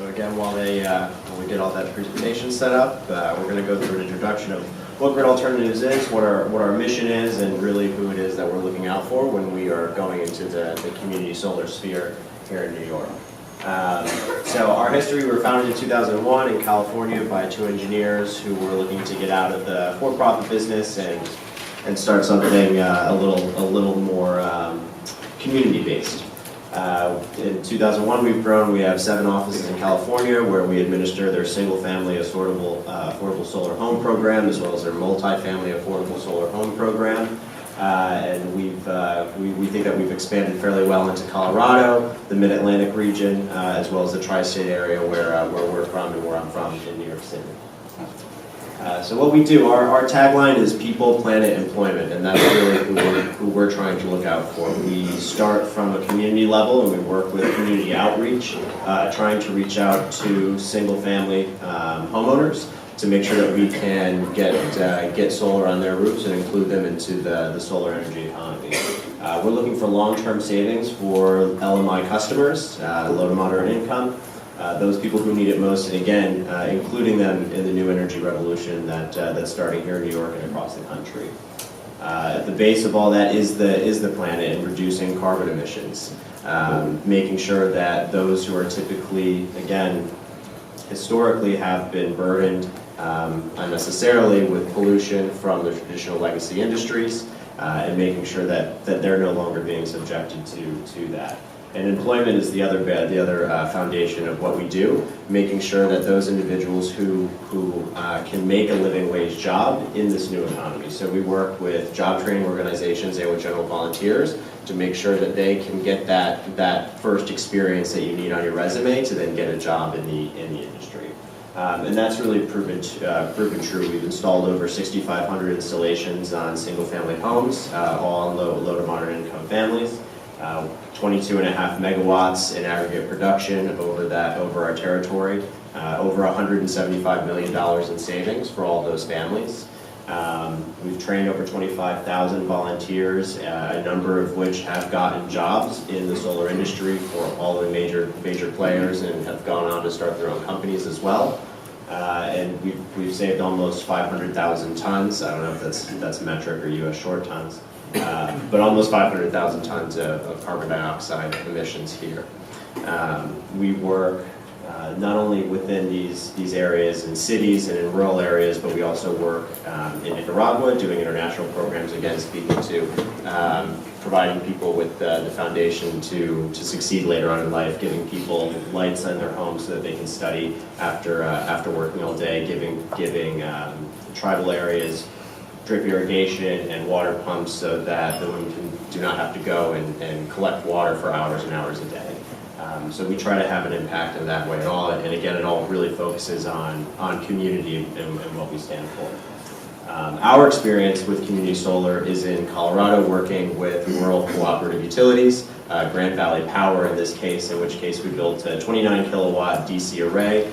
So again, while we get all that presentation set up, we're going to go through an introduction of what Grid Alternatives is, what our mission is, and really who it is that we're looking out for when we are going into the community solar sphere here in New York. So our history, we were founded in 2001 in California by two engineers who were looking to get out of the for-profit business and start something a little more community-based. In 2001, we've grown. We have 7 offices in California where we administer their single-family affordable solar home program, as well as their multi-family affordable solar home program. And we think that we've expanded fairly well into Colorado, the Mid-Atlantic region, as well as the tri-state area where we're from and where I'm from in New York City. So what we do, our tagline is people, planet, employment, and that's really who we're trying to look out for. We start from a community level and we work with community outreach, trying to reach out to single-family homeowners to make sure that we can get solar on their roofs and include them into the solar energy economy. We're looking for long-term savings for LMI customers, low to moderate income. Those people who need it most, and again, including them in the new energy revolution that's starting here in New York and across the country. At the base of all that is the planet and reducing carbon emissions, making sure that those who are typically, again, historically have been burdened unnecessarily with pollution from the traditional legacy industries, and making sure that they're no longer being subjected to that. And employment is the other foundation of what we do, making sure that those individuals who can make a living wage job in this new economy. So we work with job training organizations and with general volunteers to make sure that they can get that first experience that you need on your resume to then get a job in the industry. And that's really proven true. We've installed over 6,500 installations on single-family homes, all on low to moderate income families. 22.5 megawatts in aggregate production over our territory, over $175 million in savings for all those families. We've trained over 25,000 volunteers, a number of which have gotten jobs in the solar industry for all the major players and have gone on to start their own companies as well. And we've saved almost 500,000 tons. I don't know if that's metric or U.S. short tons. But almost 500,000 tons of carbon dioxide emissions here. We work not only within these areas in cities and in rural areas, but we also work in Nicaragua doing international programs, again speaking to providing people with the foundation to succeed later on in life, giving people lights in their homes so that they can study after working all day, giving tribal areas drip irrigation and water pumps so that the women do not have to go and collect water for hours and hours a day. So we try to have an impact in that way at all, and again, it all really focuses on community and what we stand for. Our experience with community solar is in Colorado, working with rural cooperative utilities, Grand Valley Power in this case, in which case we built a 29 kilowatt DC array,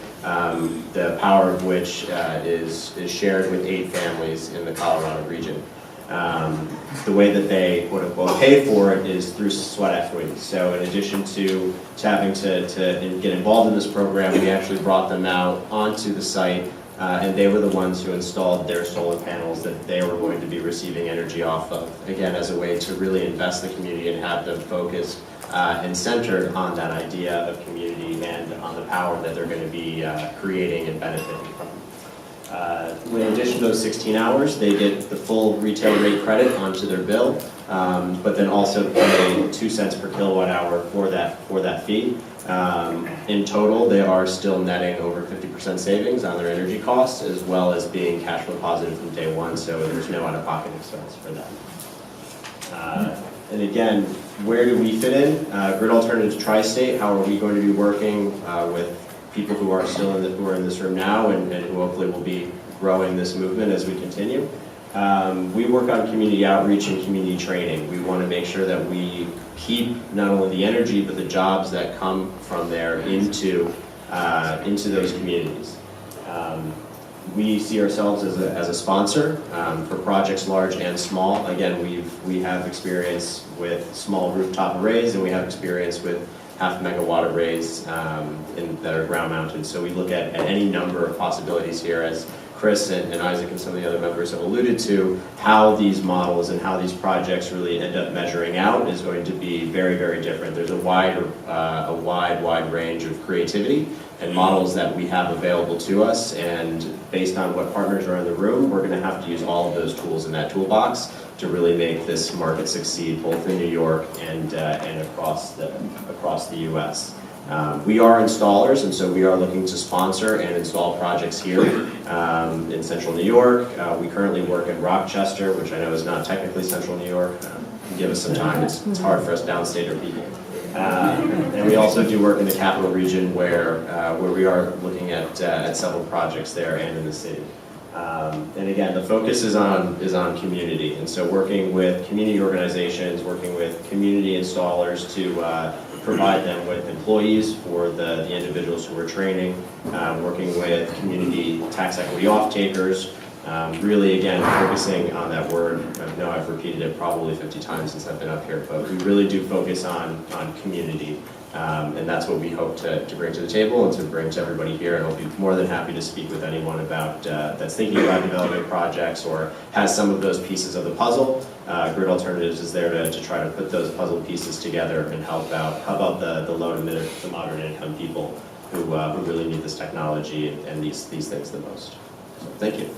the power of which is shared with 8 families in the Colorado region. The way that they quote unquote pay for it is through sweat equity. So in addition to having to get involved in this program, we actually brought them out onto the site, and they were the ones who installed their solar panels that they were going to be receiving energy off of, again, as a way to really invest the community and have them focused and centered on that idea of community and on the power that they're going to be creating and benefiting from. In addition to those 16 hours, they get the full retail rate credit onto their bill, but then also pay 2 cents per kilowatt hour for that fee. In total, they are still netting over 50% savings on their energy costs, as well as being cash flow positive from day one, so there's no out-of-pocket expense for them. And again, where do we fit in? Grid Alternatives Tri-State, how are we going to be working with people who are still who are in this room now and who hopefully will be growing this movement as we continue? We work on community outreach and community training. We want to make sure that we keep not only the energy but the jobs that come from there into those communities. We see ourselves as a sponsor for projects large and small. Again, we have experience with small rooftop arrays, and we have experience with half megawatt arrays that are ground mounted. So we look at any number of possibilities here, as Chris and Isaac and some of the other members have alluded to. How these models and how these projects really end up measuring out is going to be very, very different. There's a wide range of creativity and models that we have available to us, and based on what partners are in the room, we're going to have to use all of those tools in that toolbox to really make this market succeed, both in New York and across the U.S. We are installers, and so we are looking to sponsor and install projects here in Central New York. We currently work in Rochester, which I know is not technically Central New York. Give us some time. It's hard for us downstater people. And we also do work in the capital region, where we are looking at several projects there and in the city. And again, the focus is on community, and so working with community organizations, working with community installers to provide them with employees for the individuals who we're training, working with community tax equity off-takers, really again focusing on that word. I know I've repeated it probably 50 times since I've been up here, but we really do focus on community. And that's what we hope to bring to the table and to bring to everybody here. And I'll be more than happy to speak with anyone about that's thinking about developing projects or has some of those pieces of the puzzle. Grid Alternatives is there to try to put those puzzle pieces together and help out the low to mid to moderate income people who really need this technology and these things the most. So thank you.